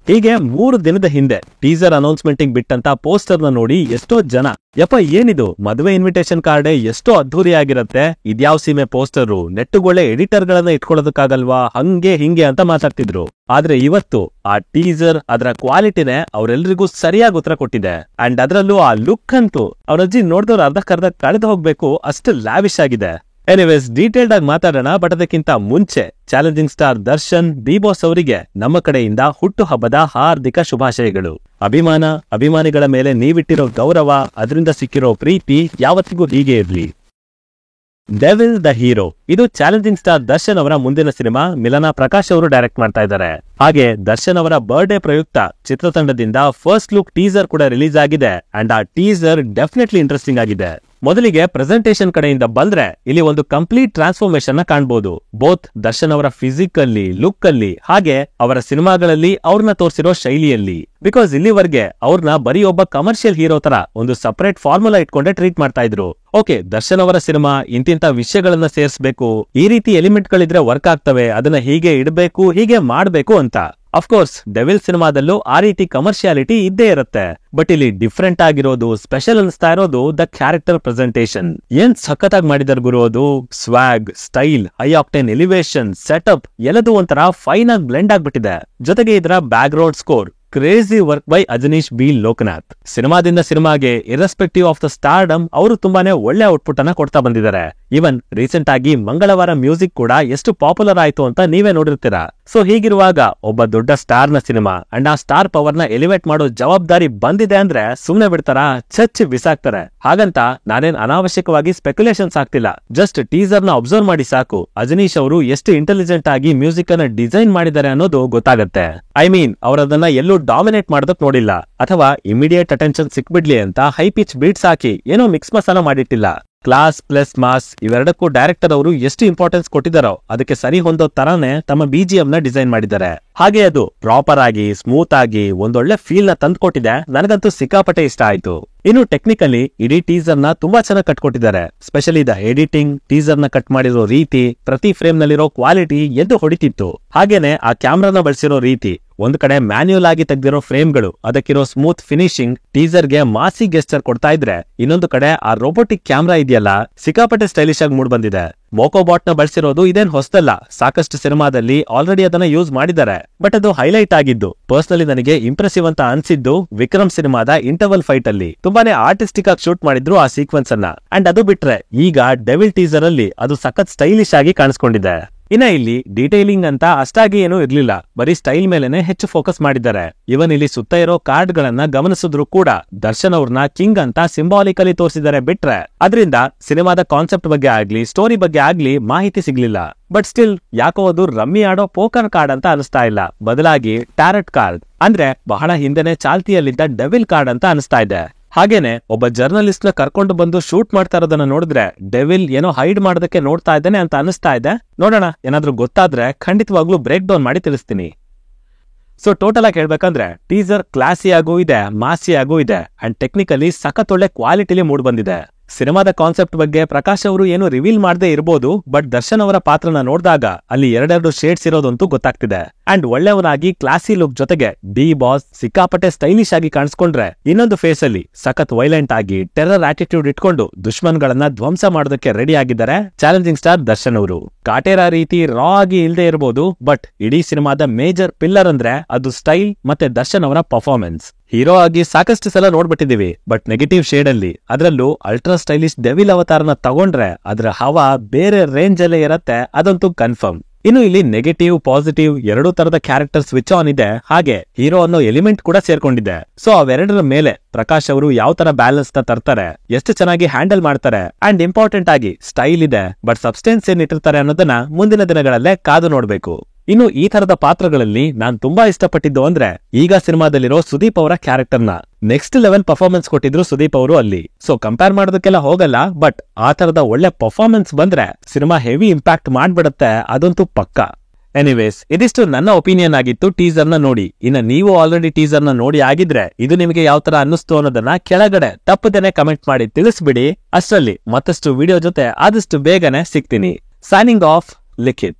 ಹೀಗೆ 3 ದಿನದ ಹಿಂದೆ ಟೀಸರ್ ಅನೌನ್ಸ್ಮೆಂಟ್ ಬಿಟ್ಟಂತ ಪೋಸ್ಟರ್ ನ ನೋಡಿ ಎಷ್ಟೋ ಜನ ಯಪ್ಪ ಏನಿದು ಮದುವೆ ಇನ್ವಿಟೇಷನ್ ಕಾರ್ಡ್ ಎಷ್ಟೋ ಅದ್ಧೂರಿ ಆಗಿರತ್ತೆ, ಇದ್ಯಾವ್ ಸೀಮೆ ಪೋಸ್ಟರು, ನೆಟ್ಟುಗೊಳ್ಳೆ ಎಡಿಟರ್ ಗಳನ್ನ ಇಟ್ಕೊಳ್ಳೋದಕ್ಕಾಗಲ್ವಾ, ಹಂಗೆ ಹಿಂಗೆ ಅಂತ ಮಾತಾಡ್ತಿದ್ರು. ಆದ್ರೆ ಇವತ್ತು ಆ ಟೀಸರ್ ಅದರ ಕ್ವಾಲಿಟಿನೇ ಅವರೆಲ್ಲರಿಗೂ ಸರಿಯಾಗಿ ಉತ್ತರ ಕೊಟ್ಟಿದೆ. ಅಂಡ್ ಅದರಲ್ಲೂ ಆ ಲುಕ್ ಅಂತೂ ಅವ್ರಜ್ಜಿ ನೋಡಿದವ್ರು ಅರ್ಧಕ್ಕರ್ಧ ಕಳೆದು ಹೋಗ್ಬೇಕು, ಅಷ್ಟು ಲ್ಯಾವಿಶ್ ಆಗಿದೆ. ಎನಿವೇಸ್ ಡೀಟೇಲ್ಡ್ ಆಗಿ ಮಾತಾಡೋಣ. ಬಟ್ ಅದಕ್ಕಿಂತ ಮುಂಚೆ ಚಾಲೆಂಜಿಂಗ್ ಸ್ಟಾರ್ ದರ್ಶನ್ ಬಿಬಾಸ್ ಅವರಿಗೆ ನಮ್ಮ ಕಡೆಯಿಂದ ಹುಟ್ಟು ಹಬ್ಬದ ಹಾರ್ದಿಕ ಶುಭಾಶಯಗಳು. ಅಭಿಮಾನಿಗಳ ಮೇಲೆ ನೀವಿಟ್ಟಿರೋ ಗೌರವ, ಅದರಿಂದ ಸಿಕ್ಕಿರೋ ಪ್ರೀತಿ ಯಾವತ್ತಿಗೂ ಹೀಗೆ ಇರ್ಲಿ. ಡೆವಿಲ್ ದ ಹೀರೋ ಇದು ಚಾಲೆಂಜಿಂಗ್ ಸ್ಟಾರ್ ದರ್ಶನ್ ಅವರ ಮುಂದಿನ ಸಿನಿಮಾ. ಮಿಲನಾ ಪ್ರಕಾಶ್ ಅವರು ಡೈರೆಕ್ಟ್ ಮಾಡ್ತಾ ಇದ್ದಾರೆ. ಹಾಗೆ ದರ್ಶನ್ ಅವರ ಬರ್ಡೇ ಪ್ರಯುಕ್ತ ಚಿತ್ರತಂಡದಿಂದ ಫಸ್ಟ್ ಲುಕ್ ಟೀಸರ್ ಕೂಡ ರಿಲೀಸ್ ಆಗಿದೆ. ಅಂಡ್ ಆ ಟೀಸರ್ ಡೆಫಿನೆಟ್ಲಿ ಇಂಟ್ರೆಸ್ಟಿಂಗ್ ಆಗಿದೆ. ಮೊದಲಿಗೆ ಪ್ರೆಸೆಂಟೇಷನ್ ಕಡೆಯಿಂದ ಬಂದ್ರೆ ಇಲ್ಲಿ ಒಂದು ಕಂಪ್ಲೀಟ್ ಟ್ರಾನ್ಸ್ಫಾರ್ಮೇಶನ್ ನ ಕಾಣಬಹುದು. ಬೋತ್ ದರ್ಶನ್ ಅವರ ಫಿಸಿಕ್ ಅಲ್ಲಿ, ಲುಕ್ ಅಲ್ಲಿ, ಹಾಗೆ ಅವರ ಸಿನಿಮಾಗಳಲ್ಲಿ ಅವ್ರನ್ನ ತೋರಿಸಿರೋ ಶೈಲಿಯಲ್ಲಿ. ಬಿಕಾಸ್ ಇಲ್ಲಿವರೆಗೆ ಅವ್ರನ್ನ ಬರೀ ಒಬ್ಬ ಕಮರ್ಷಿಯಲ್ ಹೀರೋ ತರ ಒಂದು ಸಪರೇಟ್ ಫಾರ್ಮುಲಾ ಇಟ್ಕೊಂಡೆ ಟ್ರೀಟ್ ಮಾಡ್ತಾ ಇದ್ರು. ಓಕೆ, ದರ್ಶನ್ ಅವರ ಸಿನಿಮಾ ಇಂತಿಂತ ವಿಷಯಗಳನ್ನ ಸೇರಿಸಬೇಕು, ಈ ರೀತಿ ಎಲಿಮೆಂಟ್ ಗಳಿದ್ರೆ ವರ್ಕ್ ಆಗ್ತವೆ, ಅದನ್ನ ಹೀಗೆ ಇಡಬೇಕು, ಹೀಗೆ ಮಾಡ್ಬೇಕು ಅಂತ. ಅಫ್ಕೋರ್ಸ್ ಡೆವಿಲ್ ಸಿನಿಮಾದಲ್ಲೂ ಆ ರೀತಿ ಕಮರ್ಷಿಯಾಲಿಟಿ ಇದ್ದೇ ಇರುತ್ತೆ. ಬಟ್ ಇಲ್ಲಿ ಡಿಫ್ರೆಂಟ್ ಆಗಿರೋದು, ಸ್ಪೆಷಲ್ ಅನಿಸ್ತಾ ಇರೋದು ದ ಕ್ಯಾರೆಕ್ಟರ್ ಪ್ರೆಸೆಂಟೇಷನ್. ಏನ್ ಸಖತ್ತಾಗಿ ಮಾಡಿದಾರೆ ಗುರು. ಅದು swag, style, high octane elevation, setup ಎಲ್ಲದೂ ಒಂಥರ ಫೈನ್ ಆಗಿ ಬ್ಲೆಂಡ್ ಆಗ್ಬಿಟ್ಟಿದೆ. ಜೊತೆಗೆ ಇದರ background score crazy work by Ajaneesh B Loknath. ಸಿನಿಮಾದಿಂದ ಸಿನಿಮಾಗೆ ಇರ್ರೆಸ್ಪೆಕ್ಟಿವ್ ಆಫ್ ದ ಸ್ಟಾರ್ಡಮ್ ಅವರು ತುಂಬಾನೇ ಒಳ್ಳೆ ಔಟ್ಪುಟ್ ಅನ್ನ ಕೊಡ್ತಾ ಬಂದಿದ್ದಾರೆ. ಇವನ್ ರೀಸೆಂಟ್ ಆಗಿ ಮಂಗಳವಾರ ಮ್ಯೂಸಿಕ್ ಕೂಡ ಎಷ್ಟು ಪಾಪ್ಯುಲರ್ ಆಯ್ತು ಅಂತ ನೀವೇ ನೋಡಿರ್ತೀರಾ. ಸೊ ಹೀಗಿರುವಾಗ ಒಬ್ಬ ದೊಡ್ಡ ಸ್ಟಾರ್ ನ ಸಿನಿಮಾ ಅಂಡ್ ಆ ಸ್ಟಾರ್ ಪವರ್ ನ ಎಲಿವೇಟ್ ಮಾಡೋ ಜವಾಬ್ದಾರಿ ಬಂದಿದೆ ಅಂದ್ರೆ ಸುಮ್ನೆ ಬಿಡ್ತಾರಾ? ಚಚ್ಚಿ ಬಿಸಾಕ್ತಾರೆ. ಹಾಗಂತ ನಾನೇನ್ ಅನಾವಶ್ಯಕವಾಗಿ ಸ್ಪೆಕ್ಯುಲೇಷನ್ಸ್ ಆಗ್ತಿಲ್ಲ. ಜಸ್ಟ್ ಟೀಸರ್ ನ ಅಬ್ಸರ್ವ್ ಮಾಡಿ ಸಾಕು, ಅಜನೀಶ್ ಅವರು ಎಷ್ಟು ಇಂಟೆಲಿಜೆಂಟ್ ಆಗಿ ಮ್ಯೂಸಿಕ್ ಅನ್ನ ಡಿಸೈನ್ ಮಾಡಿದ್ದಾರೆ ಅನ್ನೋದು ಗೊತ್ತಾಗತ್ತೆ. ಐ ಮೀನ್ ಅವರದನ್ನ ಎಲ್ಲೂ ಡಾಮಿನೇಟ್ ಮಾಡೋದಕ್ ನೋಡಿಲ್ಲ, ಅಥವಾ ಇಮಿಡಿಯೇಟ್ ಅಟೆನ್ಷನ್ ಸಿಕ್ಬಿಡ್ಲಿ ಅಂತ ಹೈ ಪಿಚ್ ಬೀಟ್ಸ್ ಹಾಕಿ ಏನೋ ಮಿಕ್ಸ್ ಮಸಾಲ ಮಾಡಿಟ್ಟಿಲ್ಲ. ಕ್ಲಾಸ್ ಪ್ಲಸ್ ಮಾಸ್ ಇವೆರಡಕ್ಕೂ ಡೈರೆಕ್ಟರ್ ಅವರು ಎಷ್ಟು ಇಂಪಾರ್ಟೆನ್ಸ್ ಕೊಟ್ಟಿದ್ದಾರೋ ಅದಕ್ಕೆ ಸರಿ ಹೊಂದೋ ತರಾನೇ ತಮ್ಮ ಬಿಜಿಎಂ ನ ಡಿಸೈನ್ ಮಾಡಿದ್ದಾರೆ. ಹಾಗೆ ಅದು ಪ್ರಾಪರ್ ಆಗಿ, ಸ್ಮೂತ್ ಆಗಿ ಒಂದೊಳ್ಳೆ ಫೀಲ್ ನ ತಂದ್ಕೊಟ್ಟಿದೆ. ನನಗಂತೂ ಸಿಕ್ಕಾಪಟ್ಟೆ ಇಷ್ಟ ಆಯ್ತು. ಇನ್ನು ಟೆಕ್ನಿಕಲಿ ಇಡೀ ಟೀಸರ್ ನ ತುಂಬಾ ಚೆನ್ನಾಗಿ ಕಟ್ಕೊಟ್ಟಿದ್ದಾರೆ. ಸ್ಪೆಷಲಿ ದ ಎಡಿಟಿಂಗ್, ಟೀಸರ್ ನ ಕಟ್ ಮಾಡಿರೋ ರೀತಿ, ಪ್ರತಿ ಫ್ರೇಮ್ ನಲ್ಲಿರೋ ಕ್ವಾಲಿಟಿ ಎದ್ದು ಹೊಡಿತಿತ್ತು. ಹಾಗೇನೆ ಆ ಕ್ಯಾಮ್ರಾನ ಬಳಸಿರೋ ರೀತಿ, ಒಂದ್ ಕಡೆ ಮ್ಯಾನ್ಯುಯಲ್ ಆಗಿ ತೆಗೆದಿರೋ ಫ್ರೇಮ್ಗಳು, ಅದಕ್ಕಿರೋ ಸ್ಮೂತ್ ಫಿನಿಶಿಂಗ್ ಟೀಸರ್ಗೆ ಮಾಸಿ ಗೆಸ್ಚರ್ ಕೊಡ್ತಾ ಇದ್ರೆ, ಇನ್ನೊಂದು ಕಡೆ ಆ ರೋಬೋಟಿಕ್ ಕ್ಯಾಮ್ರಾ ಇದೆಯಲ್ಲ ಸಿಕ್ಕಾಪಟ್ಟೆ ಸ್ಟೈಲಿಶ್ ಆಗಿ ಮೂಡ್ ಬಂದಿದೆ. ಮೋಕೋಬಾಟ್ ನ ಬಳಸಿರೋದು ಇದೇನ್ ಹೊಸದಲ್ಲ, ಸಾಕಷ್ಟು ಸಿನಿಮಾದಲ್ಲಿ ಆಲ್ರೆಡಿ ಅದನ್ನ ಯೂಸ್ ಮಾಡಿದ್ದಾರೆ. ಬಟ್ ಅದು ಹೈಲೈಟ್ ಆಗಿದ್ದು ಪರ್ಸನಲಿ ನನಗೆ ಇಂಪ್ರೆಸಿವ್ ಅಂತ ಅನ್ಸಿದ್ದು ವಿಕ್ರಮ್ ಸಿನಿಮಾದ ಇಂಟರ್ವಲ್ ಫೈಟ್ ಅಲ್ಲಿ ತುಂಬಾನೇ ಆರ್ಟಿಸ್ಟಿಕ್ ಆಗಿ ಶೂಟ್ ಮಾಡಿದ್ರು ಆ ಸೀಕ್ವೆನ್ಸ್ ಅನ್ನ. ಅಂಡ್ ಅದು ಬಿಟ್ರೆ ಈಗ ಡೆವಿಲ್ ಟೀಸರ್ ಅಲ್ಲಿ ಅದು ಸಖತ್ ಸ್ಟೈಲಿಶ್ ಆಗಿ ಕಾಣಿಸ್ಕೊಂಡಿದೆ. ಇನ್ನ ಇಲ್ಲಿ ಡೀಟೈಲಿಂಗ್ ಅಂತ ಅಷ್ಟಾಗಿ ಏನೂ ಇರ್ಲಿಲ್ಲ, ಬರೀ ಸ್ಟೈಲ್ ಮೇಲೆನೆ ಹೆಚ್ಚು ಫೋಕಸ್ ಮಾಡಿದ್ದಾರೆ. ಇವನ್ ಇಲ್ಲಿ ಸುತ್ತ ಇರೋ ಕಾರ್ಡ್ ಗಳನ್ನ ಗಮನಿಸಿದ್ರು ಕೂಡ ದರ್ಶನ್ ಅವ್ರನ್ನ ಕಿಂಗ್ ಅಂತ ಸಿಂಬಾಲಿಕಲಿ ತೋರಿಸಿದ್ದಾರೆ. ಬಿಟ್ರೆ ಅದರಿಂದ ಸಿನಿಮಾದ ಕಾನ್ಸೆಪ್ಟ್ ಬಗ್ಗೆ ಆಗ್ಲಿ, ಸ್ಟೋರಿ ಬಗ್ಗೆ ಆಗ್ಲಿ ಮಾಹಿತಿ ಸಿಗ್ಲಿಲ್ಲ. ಬಟ್ ಸ್ಟಿಲ್ ಯಾಕೋ ಅದು ರಮ್ಮಿ ಆಡೋ ಪೋಕರ್ ಕಾರ್ಡ್ ಅಂತ ಅನಿಸ್ತಾ ಇಲ್ಲ, ಬದಲಾಗಿ ಟ್ಯಾರೆಟ್ ಕಾರ್ಡ್ ಅಂದ್ರೆ ಬಹಳ ಹಿಂದೆನೆ ಚಾಲ್ತಿಯಲ್ಲಿದ್ದ ಡೆವಿಲ್ ಕಾರ್ಡ್ ಅಂತ ಅನಿಸ್ತಾ ಇದೆ. ಹಾಗೇನೆ ಒಬ್ಬ ಜರ್ನಲಿಸ್ಟ್ ನ ಕರ್ಕೊಂಡು ಬಂದು ಶೂಟ್ ಮಾಡ್ತಾ ಇರೋದನ್ನ ನೋಡಿದ್ರೆ ಡೆವಿಲ್ ಏನೋ ಹೈಡ್ ಮಾಡೋದಕ್ಕೆ ನೋಡ್ತಾ ಇದ್ದಾನೆ ಅಂತ ಅನಿಸ್ತಾ ಇದೆ. ನೋಡೋಣ, ಏನಾದ್ರೂ ಗೊತ್ತಾದ್ರೆ ಖಂಡಿತವಾಗ್ಲೂ ಬ್ರೇಕ್ ಡೌನ್ ಮಾಡಿ ತಿಳಿಸ್ತೀನಿ. ಸೊ ಟೋಟಲ್ ಆಗಿ ಹೇಳ್ಬೇಕಂದ್ರೆ ಟೀಸರ್ ಕ್ಲಾಸಿಯಾಗೂ ಇದೆ, ಮಾಸಿಯಾಗೂ ಇದೆ, ಅಂಡ್ ಟೆಕ್ನಿಕಲಿ ಸಖತ್ ಒಳ್ಳೆ ಕ್ವಾಲಿಟಿಲಿ ಮೂಡ್ ಬಂದಿದೆ. ಸಿನಿಮಾದ ಕಾನ್ಸೆಪ್ಟ್ ಬಗ್ಗೆ ಪ್ರಕಾಶ್ ಅವರು ಏನು ರಿವೀಲ್ ಮಾಡದೇ ಇರಬಹುದು, ಬಟ್ ದರ್ಶನ್ ಅವರ ಪಾತ್ರನ ನೋಡಿದಾಗ ಅಲ್ಲಿ ಎರಡೆರಡು ಶೇಡ್ಸ್ ಇರೋದಂತೂ ಗೊತ್ತಾಗ್ತಿದೆ. ಅಂಡ್ ಒಳ್ಳೆಯವನಾಗಿ ಕ್ಲಾಸಿ ಲುಕ್ ಜೊತೆಗೆ ಡಿ ಬಾಸ್ ಸಿಕ್ಕಾಪಟ್ಟೆ ಸ್ಟೈಲಿಶ್ ಆಗಿ ಕಾಣಿಸ್ಕೊಂಡ್ರೆ, ಇನ್ನೊಂದು ಫೇಸ್ ಅಲ್ಲಿ ಸಖತ್ ವೈಲೆಂಟ್ ಆಗಿ ಟೆರರ್ ಆಟಿಟ್ಯೂಡ್ ಇಟ್ಕೊಂಡು ದುಶ್ಮನ್ಗಳನ್ನ ಧ್ವಂಸ ಮಾಡೋದಕ್ಕೆ ರೆಡಿ ಆಗಿದ್ದಾರೆ ಚಾಲೆಂಜಿಂಗ್ ಸ್ಟಾರ್ ದರ್ಶನ್ ಅವರು. ಕಾಟೇರ ರೀತಿ ರಾ ಆಗಿ ಇಲ್ದೇ ಇರಬಹುದು, ಬಟ್ ಇಡೀ ಸಿನಿಮಾದ ಮೇಜರ್ ಪಿಲ್ಲರ್ ಅಂದ್ರೆ ಅದು ಸ್ಟೈಲ್ ಮತ್ತೆ ದರ್ಶನ್ ಅವರ ಪರ್ಫಾರ್ಮೆನ್ಸ್. ಹೀರೋ ಆಗಿ ಸಾಕಷ್ಟು ಸಲ ನೋಡ್ಬಿಟ್ಟಿದೀವಿ, ಬಟ್ ನೆಗೆಟಿವ್ ಶೇಡ್ ಅಲ್ಲಿ ಅದರಲ್ಲೂ ಅಲ್ಟ್ರಾ ಸ್ಟೈಲಿಶ್ ಡೆವಿಲ್ ಅವತಾರನ ತಗೊಂಡ್ರೆ ಅದರ ಹವಾ ಬೇರೆ ರೇಂಜ್ ಅಲ್ಲೇ ಇರತ್ತೆ, ಅದಂತೂ ಕನ್ಫರ್ಮ್. ಇನ್ನು ಇಲ್ಲಿ ನೆಗೆಟಿವ್ ಪಾಸಿಟಿವ್ ಎರಡೂ ತರದ ಕ್ಯಾರೆಕ್ಟರ್ ಸ್ವಿಚ್ ಆನ್ ಇದೆ, ಹಾಗೆ ಹೀರೋ ಅನ್ನೋ ಎಲಿಮೆಂಟ್ ಕೂಡ ಸೇರ್ಕೊಂಡಿದೆ. ಸೊ ಅವೆರಡರ ಮೇಲೆ ಪ್ರಕಾಶ್ ಅವರು ಯಾವ ತರ ಬ್ಯಾಲೆನ್ಸ್ ನ ತರ್ತಾರೆ, ಎಷ್ಟು ಚೆನ್ನಾಗಿ ಹ್ಯಾಂಡಲ್ ಮಾಡ್ತಾರೆ, ಅಂಡ್ ಇಂಪಾರ್ಟೆಂಟ್ ಆಗಿ ಸ್ಟೈಲ್ ಇದೆ ಬಟ್ ಸಬ್ಸ್ಟೆನ್ಸ್ ಏನ್ ಇಟ್ಟಿರ್ತಾರೆ ಅನ್ನೋದನ್ನ ಮುಂದಿನ ದಿನಗಳಲ್ಲೇ ಕಾದು ನೋಡ್ಬೇಕು. ಇನ್ನು ಈ ತರದ ಪಾತ್ರಗಳಲ್ಲಿ ನಾನ್ ತುಂಬಾ ಇಷ್ಟಪಟ್ಟಿದ್ದು ಅಂದ್ರೆ ಈಗ ಸಿನಿಮಾದಲ್ಲಿರೋ ಸುದೀಪ್ ಅವರ ಕ್ಯಾರೆಕ್ಟರ್ನ ನೆಕ್ಸ್ಟ್ ಲೆವೆಲ್ ಪರ್ಫಾರ್ಮೆನ್ಸ್ ಕೊಟ್ಟಿದ್ರು ಸುದೀಪ್ ಅವರು ಅಲ್ಲಿ. ಸೊ ಕಂಪೇರ್ ಮಾಡೋದಕ್ಕೆಲ್ಲ ಹೋಗಲ್ಲ, ಬಟ್ ಆ ತರದ ಒಳ್ಳೆ ಪರ್ಫಾರ್ಮೆನ್ಸ್ ಬಂದ್ರೆ ಸಿನಿಮಾ ಹೆವಿ ಇಂಪ್ಯಾಕ್ಟ್ ಮಾಡ್ಬಿಡತ್ತೆ, ಅದಂತೂ ಪಕ್ಕ. ಎನಿವೇಸ್ ಇದಿಷ್ಟು ನನ್ನ ಒಪಿನಿಯನ್ ಆಗಿತ್ತು ಟೀಸರ್ ನ ನೋಡಿ. ಇನ್ನ ನೀವು ಆಲ್ರೆಡಿ ಟೀಸರ್ ನ ನೋಡಿ ಆಗಿದ್ರೆ ಇದು ನಿಮಗೆ ಯಾವ ತರ ಅನ್ನಿಸ್ತು ಅನ್ನೋದನ್ನ ಕೆಳಗಡೆ ತಪ್ಪದೇನೆ ಕಮೆಂಟ್ ಮಾಡಿ ತಿಳಿಸ್ಬಿಡಿ. ಅಷ್ಟರಲ್ಲಿ ಮತ್ತಷ್ಟು ವಿಡಿಯೋ ಜೊತೆ ಆದಷ್ಟು ಬೇಗನೆ ಸಿಗ್ತೀನಿ. ಸೈನಿಂಗ್ ಆಫ್, ಲಿಖಿತ್.